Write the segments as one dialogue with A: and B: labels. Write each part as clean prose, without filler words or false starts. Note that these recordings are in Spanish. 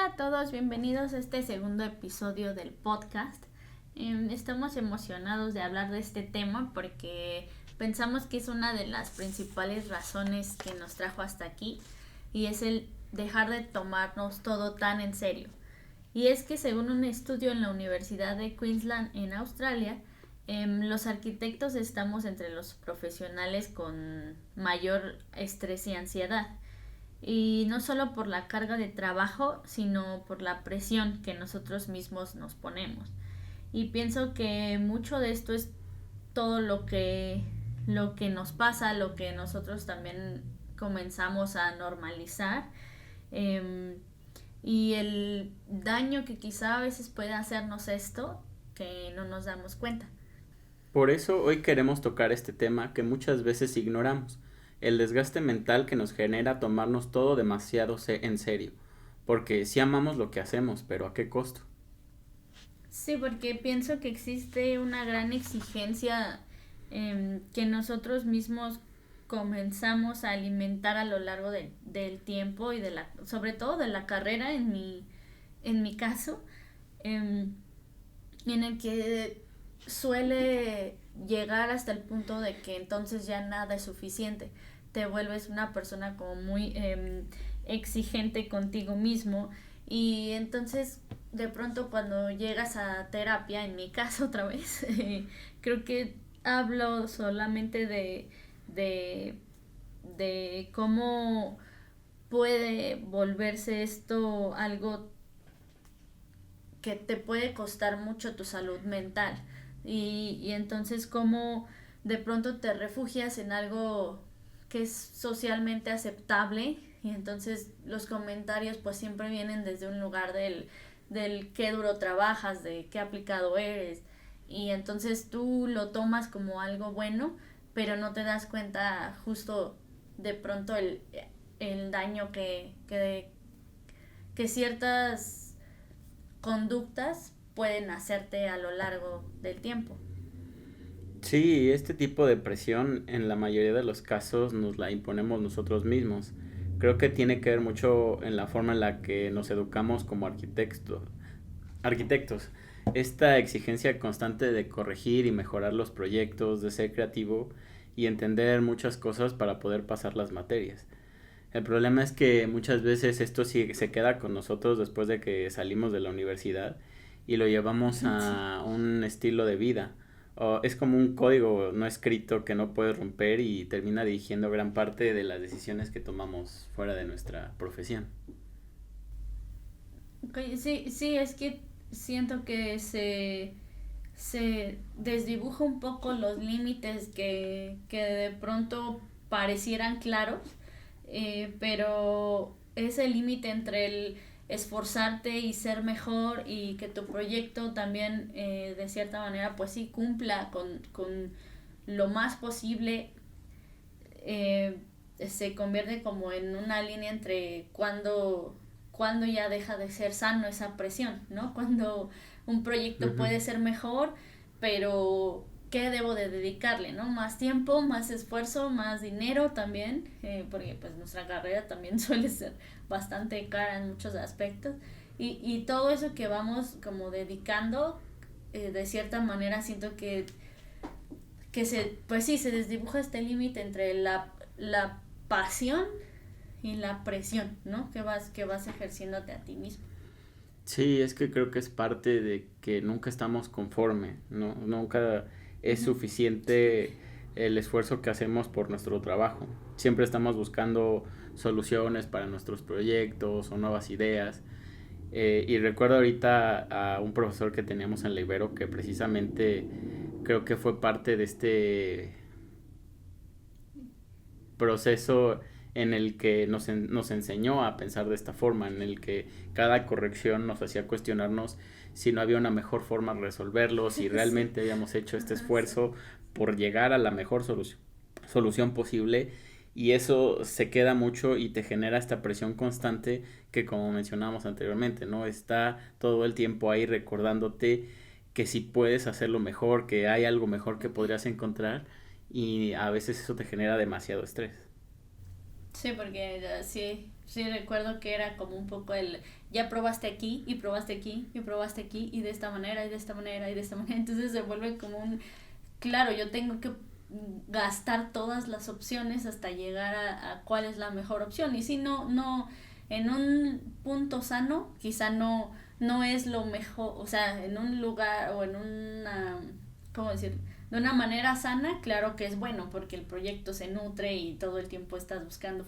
A: Hola a todos, bienvenidos a este segundo episodio del podcast. Estamos emocionados de hablar de este tema porque pensamos que es una de las principales razones que nos trajo hasta aquí y es el dejar de tomarnos todo tan en serio. Y es que según un estudio en la Universidad de Queensland en Australia, los arquitectos estamos entre los profesionales con mayor estrés y ansiedad. Y no solo por la carga de trabajo, sino por la presión que nosotros mismos nos ponemos. Y pienso que mucho de esto es todo lo que nos pasa, lo que nosotros también comenzamos a normalizar, eh, y el daño que quizá a veces puede hacernos esto que no nos damos cuenta.
B: Por eso hoy queremos tocar este tema que muchas veces ignoramos, el desgaste mental que nos genera tomarnos todo demasiado en serio, porque sí amamos lo que hacemos, pero ¿a qué costo?
A: Sí, porque pienso que existe una gran exigencia que nosotros mismos comenzamos a alimentar a lo largo del tiempo y sobre todo de la carrera en mi caso, em, en el que suele llegar hasta el punto de que entonces ya nada es suficiente. Te vuelves una persona como muy exigente contigo mismo y entonces de pronto cuando llegas a terapia, en mi caso otra vez, creo que hablo solamente de, de cómo puede volverse esto algo que te puede costar mucho tu salud mental. Y entonces cómo de pronto te refugias en algo que es socialmente aceptable y entonces los comentarios pues siempre vienen desde un lugar del qué duro trabajas, de qué aplicado eres y entonces tú lo tomas como algo bueno, pero no te das cuenta justo de pronto el daño que ciertas conductas pueden hacerte a lo largo del tiempo.
B: Sí, este tipo de presión en la mayoría de los casos nos la imponemos nosotros mismos. Creo que tiene que ver mucho en la forma en la que nos educamos como arquitectos. Esta exigencia constante de corregir y mejorar los proyectos, de ser creativo y entender muchas cosas para poder pasar las materias. El problema es que muchas veces esto sí se queda con nosotros después de que salimos de la universidad y lo llevamos
A: Sí.
B: a un estilo de vida. O es como un código no escrito que no puedes romper y termina dirigiendo gran parte de las decisiones que tomamos fuera de nuestra profesión.
A: Okay, sí, sí, es que siento que se desdibuja un poco los límites que de pronto parecieran claros, pero ese límite entre el esforzarte y ser mejor y que tu proyecto también de cierta manera pues sí cumpla con lo más posible, eh, se convierte como en una línea entre cuando ya deja de ser sano esa presión, ¿no? Cuando un proyecto
B: Ujú.
A: puede ser mejor, pero ¿qué debo de dedicarle, no? Más tiempo, más esfuerzo, más dinero también, porque pues nuestra carrera también suele ser bastante cara en muchos aspectos. Y todo eso que vamos como dedicando, de cierta manera siento pues sí, se desdibuja este límite entre la pasión y la presión, ¿no? Que vas ejerciéndote a ti mismo.
B: Sí, es que creo que es parte de que nunca estamos conforme, ¿no? Nunca es
A: Ujú.
B: suficiente el esfuerzo que hacemos por nuestro trabajo. Siempre estamos buscando soluciones para nuestros proyectos o nuevas ideas. Y recuerdo ahorita a un profesor que teníamos en la Ibero que precisamente creo que fue parte de este proceso en el que nos enseñó a pensar de esta forma, en el que cada corrección nos hacía cuestionarnos si no había una mejor forma de resolverlo, si
A: Sí,
B: realmente habíamos hecho este
A: ajá, sí.
B: esfuerzo por llegar a la mejor solución posible. Y eso se queda mucho y te genera esta presión constante que, como mencionábamos anteriormente, ¿no? Está todo el tiempo ahí recordándote que si puedes hacerlo mejor, que hay algo mejor que podrías encontrar, y a veces eso te genera demasiado estrés.
A: Sí, porque sí, Sí, recuerdo que era como un poco ya probaste aquí, y probaste aquí, y probaste aquí, y de esta manera, y de esta manera, y de esta manera. Entonces se vuelve como claro, yo tengo que gastar todas las opciones hasta llegar a cuál es la mejor opción. Y si no, en un punto sano, quizá no es lo mejor, o sea, en un lugar o en una, ¿cómo decir? De una manera sana, claro que es bueno, porque el proyecto se nutre y todo el tiempo estás buscando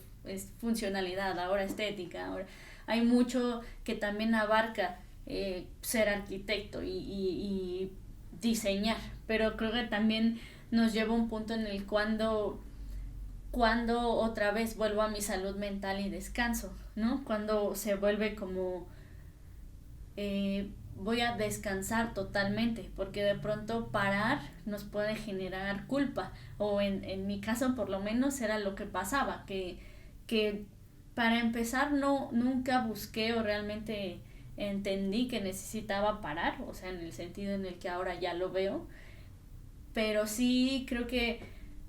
A: funcionalidad, ahora estética, ahora hay mucho que también abarca ser arquitecto y diseñar, pero creo que también nos lleva a un punto en el cuando otra vez vuelvo a mi salud mental y descanso, ¿no? Cuando se vuelve como voy a descansar totalmente, porque de pronto parar nos puede generar culpa, o en mi caso por lo menos era lo que pasaba, que para empezar nunca busqué o realmente entendí que necesitaba parar, o sea, en el sentido en el que ahora ya lo veo, pero sí creo que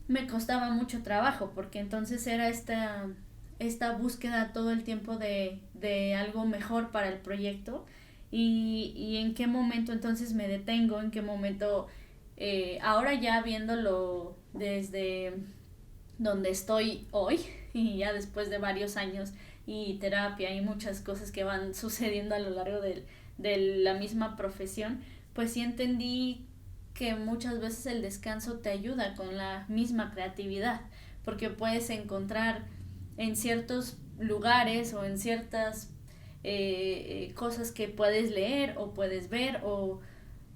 A: me costaba mucho trabajo, porque entonces era esta búsqueda todo el tiempo de algo mejor para el proyecto, y en qué momento entonces me detengo, en qué momento, ahora ya viéndolo desde donde estoy hoy, y ya después de varios años y terapia y muchas cosas que van sucediendo a lo largo de la misma profesión, pues sí entendí que muchas veces el descanso te ayuda con la misma creatividad, porque puedes encontrar en ciertos lugares o en ciertas cosas que puedes leer o puedes ver o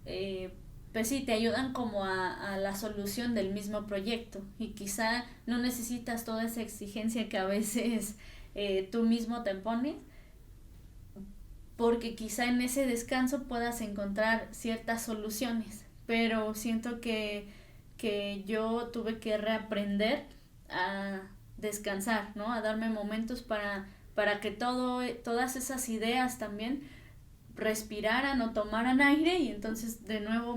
A: eh, pues sí, te ayudan como a la solución del mismo proyecto, y quizá no necesitas toda esa exigencia que a veces tú mismo te pones, porque quizá en ese descanso puedas encontrar ciertas soluciones, pero siento que yo tuve que reaprender a descansar, ¿no? A darme momentos para que todas esas ideas también respiraran o tomaran aire, y entonces de nuevo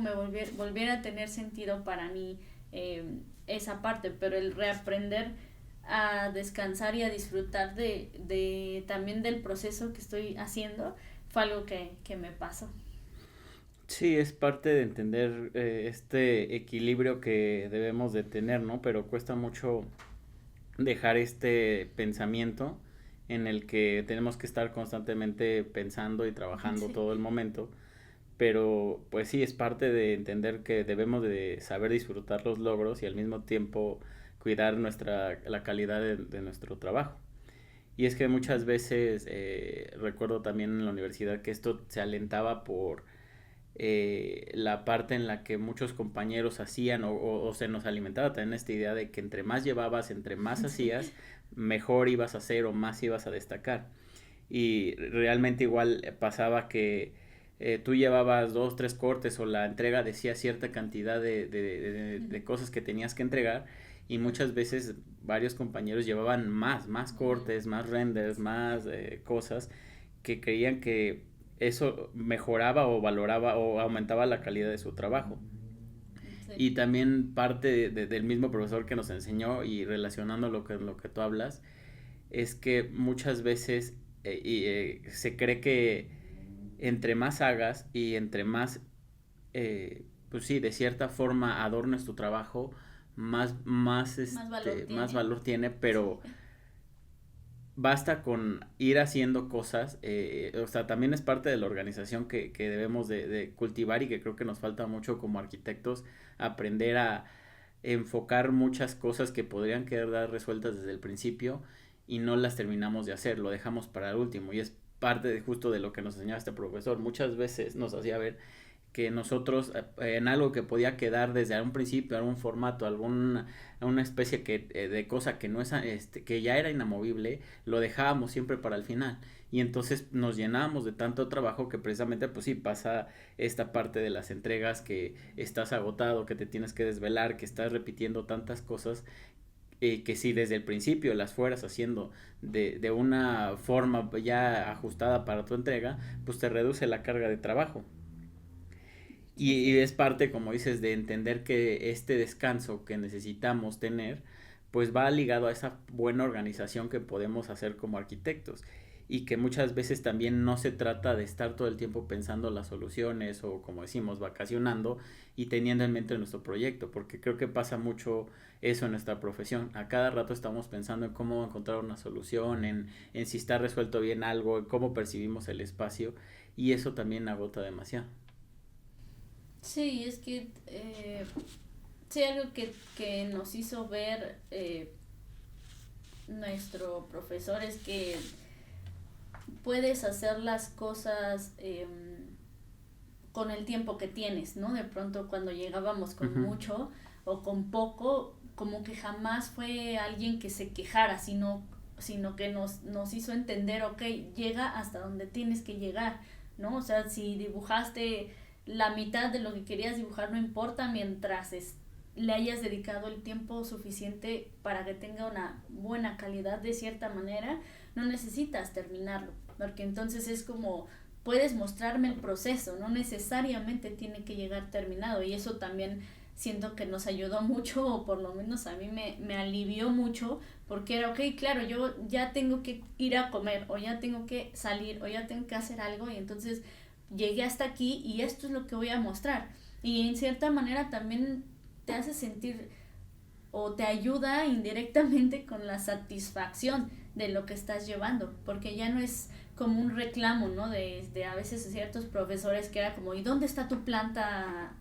A: volviera a tener sentido para mí eh, esa parte, pero el reaprender a descansar y a disfrutar también del proceso que estoy haciendo fue algo que me pasó.
B: Sí, es parte de entender este equilibrio que debemos de tener, ¿no? Pero cuesta mucho dejar este pensamiento en el que tenemos que estar constantemente pensando y trabajando
A: Sí,
B: todo el momento, pero pues sí, es parte de entender que debemos de saber disfrutar los logros y al mismo tiempo cuidar la calidad de nuestro trabajo. Y es que muchas veces recuerdo también en la universidad que esto se alentaba por la parte en la que muchos compañeros hacían o se nos alimentaba también esta idea de que entre más llevabas, entre más
A: sí.
B: hacías, mejor ibas a hacer o más ibas a destacar. Y realmente igual pasaba que tú llevabas dos, tres cortes o la entrega decía cierta cantidad de cosas que tenías que entregar, y muchas veces varios compañeros llevaban más cortes, más renders, más cosas que creían que eso mejoraba o valoraba o aumentaba la calidad de su trabajo.
A: Sí.
B: Y también parte del mismo profesor que nos enseñó, y relacionando lo que tú hablas, es que muchas veces se cree que entre más hagas y entre más, pues sí, de cierta forma adornes tu trabajo,
A: Más valor
B: más
A: tiene.
B: valor tiene,
A: Sí.
B: pero basta con ir haciendo cosas, o sea, también es parte de la organización que debemos de cultivar, y que creo que nos falta mucho como arquitectos aprender a enfocar muchas cosas que podrían quedar resueltas desde el principio y no las terminamos de hacer, lo dejamos para el último, y es parte justo de lo que nos enseñaba este profesor. Muchas veces nos hacía ver que nosotros en algo que podía quedar desde un principio, algún formato, una especie de cosa que no es que ya era inamovible, lo dejábamos siempre para el final, y entonces nos llenábamos de tanto trabajo que precisamente pues sí pasa esta parte de las entregas, que estás agotado, que te tienes que desvelar, que estás repitiendo tantas cosas, que si desde el principio las fueras haciendo de una forma ya ajustada para tu entrega, pues te reduce la carga de trabajo.
A: Sí,
B: Y
A: sí.
B: es parte, como dices, de entender que este descanso que necesitamos tener, pues va ligado a esa buena organización que podemos hacer como arquitectos, y que muchas veces también no se trata de estar todo el tiempo pensando las soluciones o, como decimos, vacacionando y teniendo en mente nuestro proyecto, porque creo que pasa mucho eso en nuestra profesión. A cada rato estamos pensando en cómo encontrar una solución, en si está resuelto bien algo, en cómo percibimos el espacio, y eso también agota demasiado.
A: Sí, es que sí, algo que nos hizo ver nuestro profesor es que puedes hacer las cosas con el tiempo que tienes, ¿no? De pronto cuando llegábamos con
B: Uh-huh.
A: mucho o con poco, como que jamás fue alguien que se quejara, sino que nos hizo entender, ok, llega hasta donde tienes que llegar, ¿no? O sea, si dibujaste la mitad de lo que querías dibujar, no importa, mientras le hayas dedicado el tiempo suficiente para que tenga una buena calidad de cierta manera, no necesitas terminarlo, porque entonces es como puedes mostrarme el proceso, no necesariamente tiene que llegar terminado, y eso también siento que nos ayudó mucho, o por lo menos a mí me alivió mucho, porque era, ok, claro, yo ya tengo que ir a comer, o ya tengo que salir, o ya tengo que hacer algo, y entonces llegué hasta aquí y esto es lo que voy a mostrar. Y en cierta manera también te hace sentir o te ayuda indirectamente con la satisfacción de lo que estás llevando, porque ya no es como un reclamo, ¿no? De a veces ciertos profesores que era como, ¿y dónde está tu planta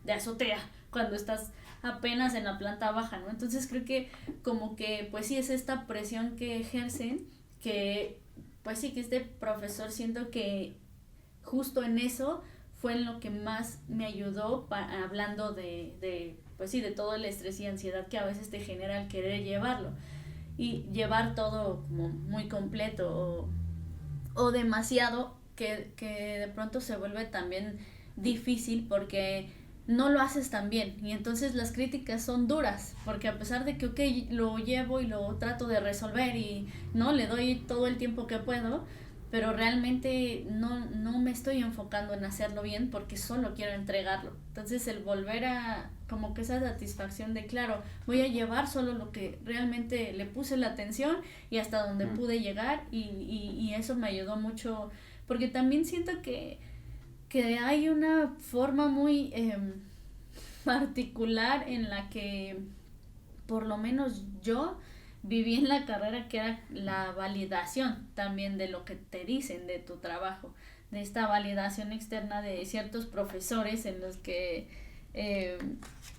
A: de azotea? Cuando estás apenas en la planta baja, ¿no? Entonces creo que como que pues sí es esta presión que ejercen, que pues sí que este profesor siento que justo en eso fue en lo que más me ayudó hablando pues sí, de todo el estrés y ansiedad que a veces te genera el querer llevarlo y llevar todo como muy completo o demasiado que de pronto se vuelve también difícil porque no lo haces tan bien y entonces las críticas son duras porque a pesar de que ok, lo llevo y lo trato de resolver y no le doy todo el tiempo que puedo, pero realmente no me estoy enfocando en hacerlo bien porque solo quiero entregarlo. Entonces el volver a como que esa satisfacción de claro, voy a llevar solo lo que realmente le puse la atención y hasta donde pude llegar y eso me ayudó mucho porque también siento que hay una forma muy particular en la que por lo menos yo viví en la carrera que era la validación también de lo que te dicen de tu trabajo, de esta validación externa de ciertos profesores en los que eh,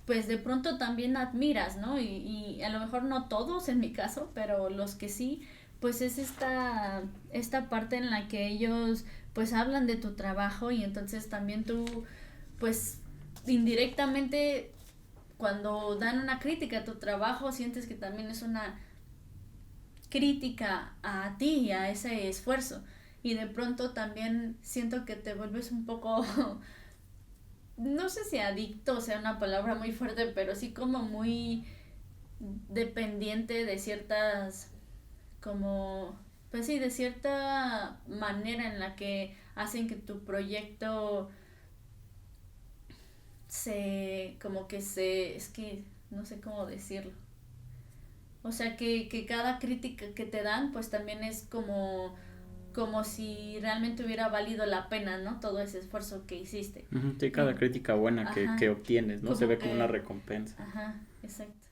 A: pues de pronto también admiras, ¿no? Y a lo mejor no todos en mi caso, pero los que sí, pues es esta parte en la que ellos pues hablan de tu trabajo y entonces también tú pues indirectamente cuando dan una crítica a tu trabajo sientes que también es una crítica a ti y a ese esfuerzo y de pronto también siento que te vuelves un poco no sé si adicto sea una palabra muy fuerte pero sí como muy dependiente de ciertas como pues sí de cierta manera en la que hacen que tu proyecto es que no sé cómo decirlo. O sea que cada crítica que te dan pues también es como si realmente hubiera valido la pena, ¿no? Todo ese esfuerzo que hiciste.
B: Uh-huh. Sí,
A: Y,
B: cada crítica buena que
A: ajá,
B: obtienes, ¿no? Se
A: como
B: ve como una
A: que,
B: recompensa.
A: ajá, exacto.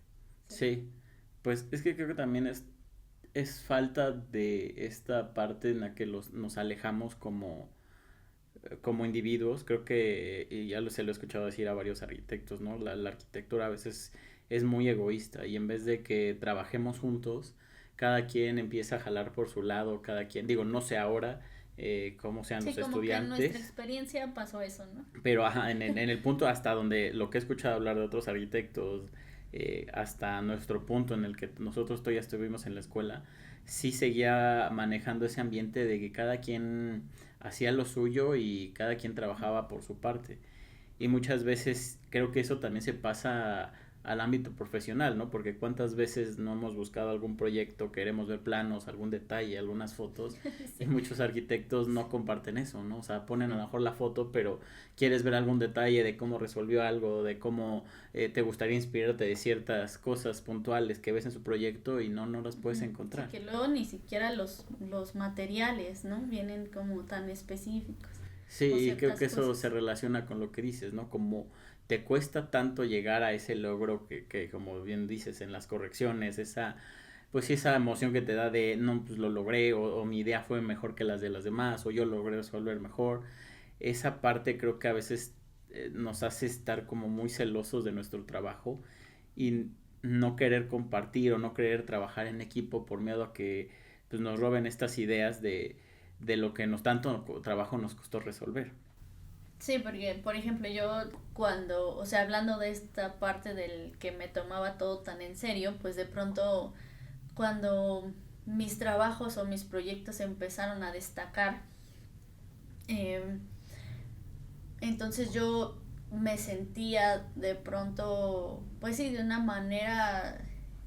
A: Sí.
B: Sí, pues es que creo que también es falta de esta parte en la que nos alejamos como individuos. Creo que, y se lo he escuchado decir a varios arquitectos, ¿no? La arquitectura a veces es muy egoísta y en vez de que trabajemos juntos, cada quien empieza a jalar por su lado, cada quien, digo, no sé ahora cómo sean
A: Sí,
B: los
A: como que en nuestra
B: estudiantes,
A: experiencia pasó eso, ¿no?
B: pero ajá, en el punto hasta donde lo que he escuchado hablar de otros arquitectos, hasta nuestro punto en el que nosotros todavía estuvimos en la escuela, sí seguía manejando ese ambiente de que cada quien hacía lo suyo y cada quien trabajaba por su parte. Y muchas veces creo que eso también se pasa al ámbito profesional, ¿no? Porque cuántas veces no hemos buscado algún proyecto, queremos ver planos, algún detalle, algunas fotos, sí. Y muchos arquitectos no comparten eso, ¿no? O sea, ponen a lo mejor la foto, pero quieres ver algún detalle de cómo resolvió algo, de cómo te gustaría inspirarte de ciertas cosas puntuales que ves en su proyecto y no las puedes encontrar.
A: Sí, que luego ni siquiera los materiales, ¿no? Vienen como tan específicos.
B: Sí, y creo que eso se relaciona con lo que dices, ¿no? Como te cuesta tanto llegar a ese logro que como bien dices, en las correcciones, pues sí, esa emoción que te da de, no, pues lo logré, o mi idea fue mejor que las de las demás, o yo logré resolver mejor. Esa parte creo que a veces nos hace estar como muy celosos de nuestro trabajo y no querer compartir o no querer trabajar en equipo por miedo a que pues nos roben estas ideas de lo que tanto trabajo nos costó resolver.
A: Sí, porque por ejemplo yo cuando, o sea, hablando de esta parte del que me tomaba todo tan en serio, pues de pronto cuando mis trabajos o mis proyectos empezaron a destacar, entonces yo me sentía de pronto, pues sí, de una manera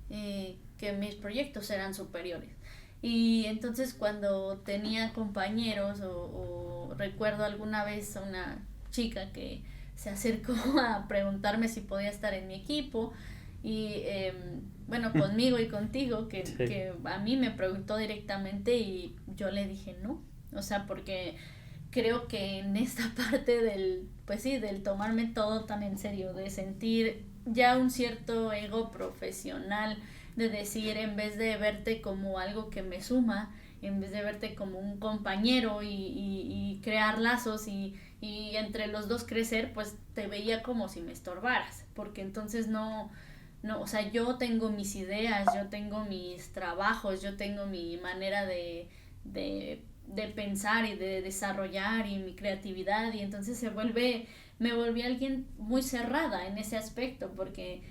A: que mis proyectos eran superiores. Y entonces cuando tenía compañeros o recuerdo alguna vez a una chica que se acercó a preguntarme si podía estar en mi equipo y bueno, conmigo y contigo, sí. Que a mí me preguntó directamente y yo le dije no, o sea, porque creo que en esta parte pues sí, del tomarme todo tan en serio, de sentir ya un cierto ego profesional, de decir, en vez de verte como algo que me suma, en vez de verte como un compañero y crear lazos y entre los dos crecer, pues te veía como si me estorbaras, porque entonces no, o sea, yo tengo mis ideas, yo tengo mis trabajos, yo tengo mi manera de pensar y de desarrollar y mi creatividad, y entonces me volví alguien muy cerrada en ese aspecto, porque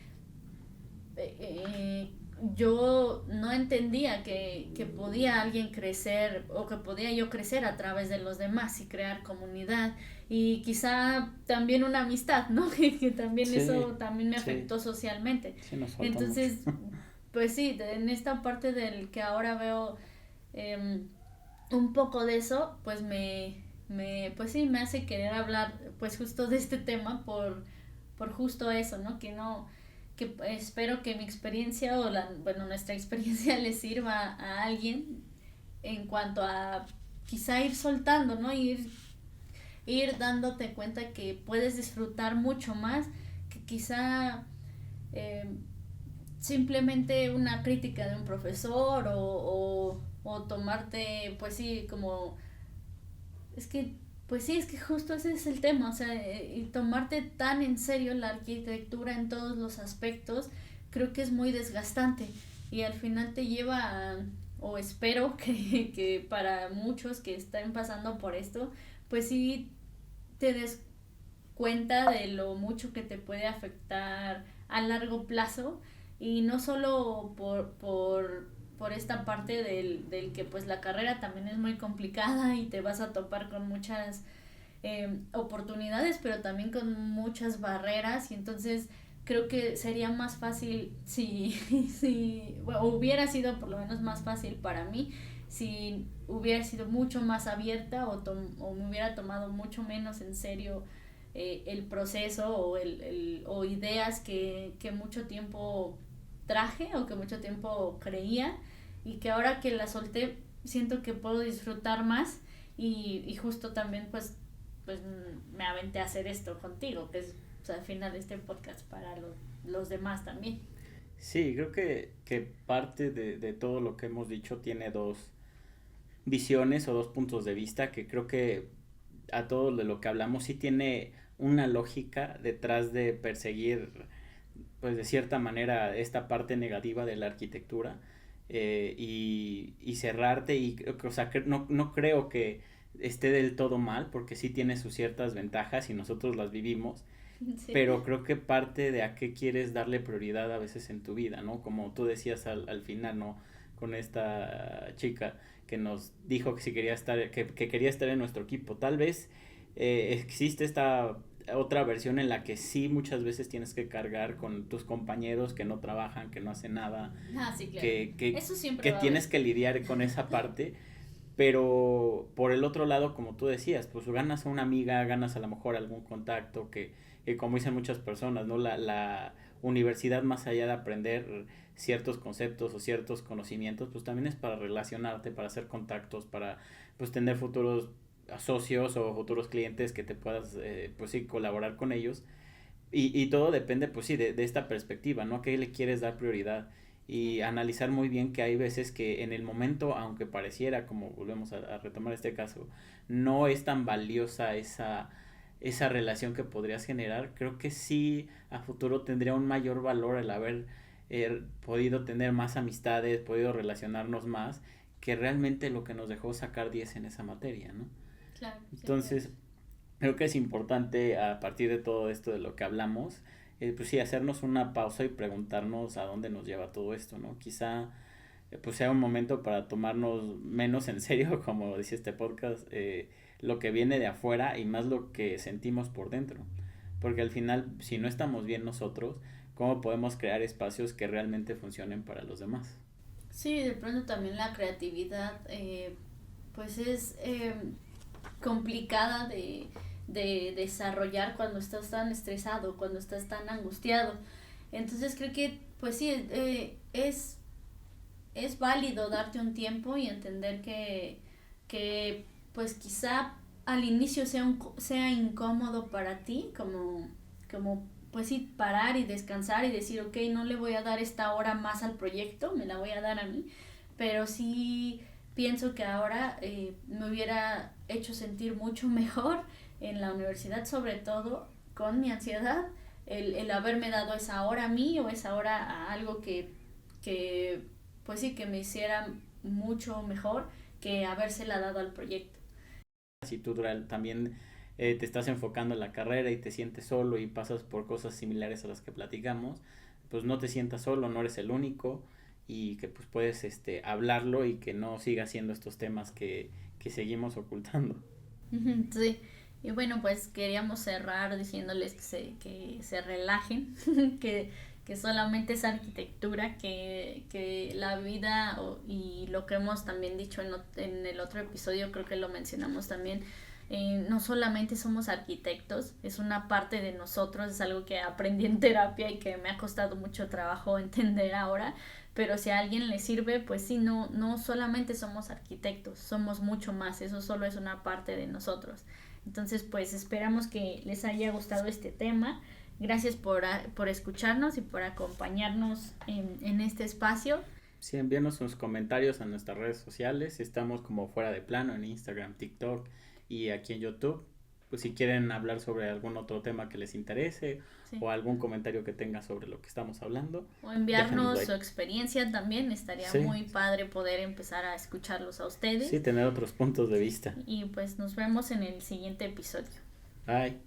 A: yo no entendía que podía alguien crecer o que podía yo crecer a través de los demás y crear comunidad y quizá también una amistad, ¿no? que también sí, eso también me afectó socialmente. Sí, entonces, pues sí, en esta parte del que ahora veo un poco de eso, pues pues sí, me hace querer hablar pues justo de este tema por justo eso, ¿no? Que espero que mi experiencia bueno, nuestra experiencia le sirva a alguien en cuanto a quizá ir soltando, ¿no? Ir dándote cuenta que puedes disfrutar mucho más que quizá simplemente una crítica de un profesor o tomarte, pues sí, como pues sí, es que justo ese es el tema, o sea, y tomarte tan en serio la arquitectura en todos los aspectos, creo que es muy desgastante y al final te lleva o espero que para muchos que están pasando por esto, pues sí te des cuenta de lo mucho que te puede afectar a largo plazo y no solo por esta parte del que pues la carrera también es muy complicada y te vas a topar con muchas oportunidades, pero también con muchas barreras y entonces creo que sería más fácil si bueno, hubiera sido por lo menos más fácil para mí si hubiera sido mucho más abierta o me hubiera tomado mucho menos en serio el proceso o ideas que mucho tiempo traje o que mucho tiempo creía y que ahora que la solté siento que puedo disfrutar más y justo también pues me aventé a hacer esto contigo, que es, o sea, al final este podcast para los demás también.
B: Sí, creo que parte de todo lo que hemos dicho tiene dos visiones o dos puntos de vista que creo que a todo de lo que hablamos sí tiene una lógica detrás de perseguir pues de cierta manera esta parte negativa de la arquitectura y cerrarte y o sea no creo que esté del todo mal porque sí tiene sus ciertas ventajas y nosotros las vivimos. Sí. Pero creo que parte de a qué quieres darle prioridad a veces en tu vida, ¿no? Como tú decías al final, ¿no? Con esta chica que nos dijo que si quería estar, que quería estar en nuestro equipo. Tal vez existe esta otra versión en la que sí muchas veces tienes que cargar con tus compañeros que no trabajan, que no hacen nada,
A: Sí, claro.
B: que
A: Eso siempre
B: que
A: va a
B: tienes
A: haber.
B: que lidiar con esa parte. Pero por el otro lado, como tú decías, pues ganas a una amiga, ganas a lo mejor algún contacto que como dicen muchas personas, ¿no? La universidad, más allá de aprender ciertos conceptos o ciertos conocimientos, pues también es para relacionarte, para hacer contactos, para pues tener futuros socios o futuros clientes que te puedas, pues sí, colaborar con ellos. Y todo depende, pues sí, de esta perspectiva, ¿no? ¿A qué le quieres dar prioridad? Y analizar muy bien que hay veces que en el momento, aunque pareciera, como volvemos a retomar este caso, no es tan valiosa esa relación que podrías generar, creo que sí a futuro tendría un mayor valor el haber podido tener más amistades, podido relacionarnos más, que realmente lo que nos dejó sacar 10 en esa materia, ¿no?
A: Claro, siempre
B: Entonces,
A: es.
B: creo que es importante a partir de todo esto de lo que hablamos, pues sí, hacernos una pausa y preguntarnos a dónde nos lleva todo esto, ¿no? Quizá pues sea un momento para tomarnos menos en serio, como decía este podcast, lo que viene de afuera y más lo que sentimos por dentro. Porque al final, si no estamos bien nosotros, ¿cómo podemos crear espacios que realmente funcionen para los demás?
A: Sí, de pronto también la creatividad, pues es complicada de desarrollar cuando estás tan estresado, cuando estás tan angustiado. Entonces creo que, pues sí, es válido darte un tiempo y entender que pues quizá al inicio sea incómodo para ti, como pues sí, parar y descansar y decir, ok, no le voy a dar esta hora más al proyecto, me la voy a dar a mí, pero sí pienso que ahora me hubiera hecho sentir mucho mejor en la universidad, sobre todo con mi ansiedad, el haberme dado esa hora a mí o esa hora a algo que pues sí, que me hiciera mucho mejor que habérsela dado al proyecto.
B: Si tú también te estás enfocando en la carrera y te sientes solo y pasas por cosas similares a las que platicamos, pues no te sientas solo, no eres el único y que pues puedes hablarlo y que no siga siendo estos temas que seguimos ocultando.
A: Sí, y bueno, pues queríamos cerrar diciéndoles que se relajen, que, que solamente es arquitectura, que la vida y lo que hemos también dicho en el otro episodio, creo que lo mencionamos también, no solamente somos arquitectos, es una parte de nosotros, es algo que aprendí en terapia y que me ha costado mucho trabajo entender ahora, pero si a alguien le sirve, pues sí, no solamente somos arquitectos, somos mucho más, eso solo es una parte de nosotros. Entonces, pues esperamos que les haya gustado este tema. Gracias por escucharnos y por acompañarnos en este espacio.
B: Sí, envíanos sus comentarios a nuestras redes sociales. Estamos como fuera de plano en Instagram, TikTok y aquí en YouTube. Pues si quieren hablar sobre algún otro tema que les interese
A: Sí.
B: o algún comentario que tengan sobre lo que estamos hablando,
A: O
B: déjanoslo
A: enviarnos
B: ahí.
A: su experiencia también. Estaría
B: Sí,
A: muy padre poder empezar a escucharlos a
B: sí,
A: ustedes.
B: tener otros puntos de vista.
A: Y pues nos vemos en el siguiente episodio.
B: Bye.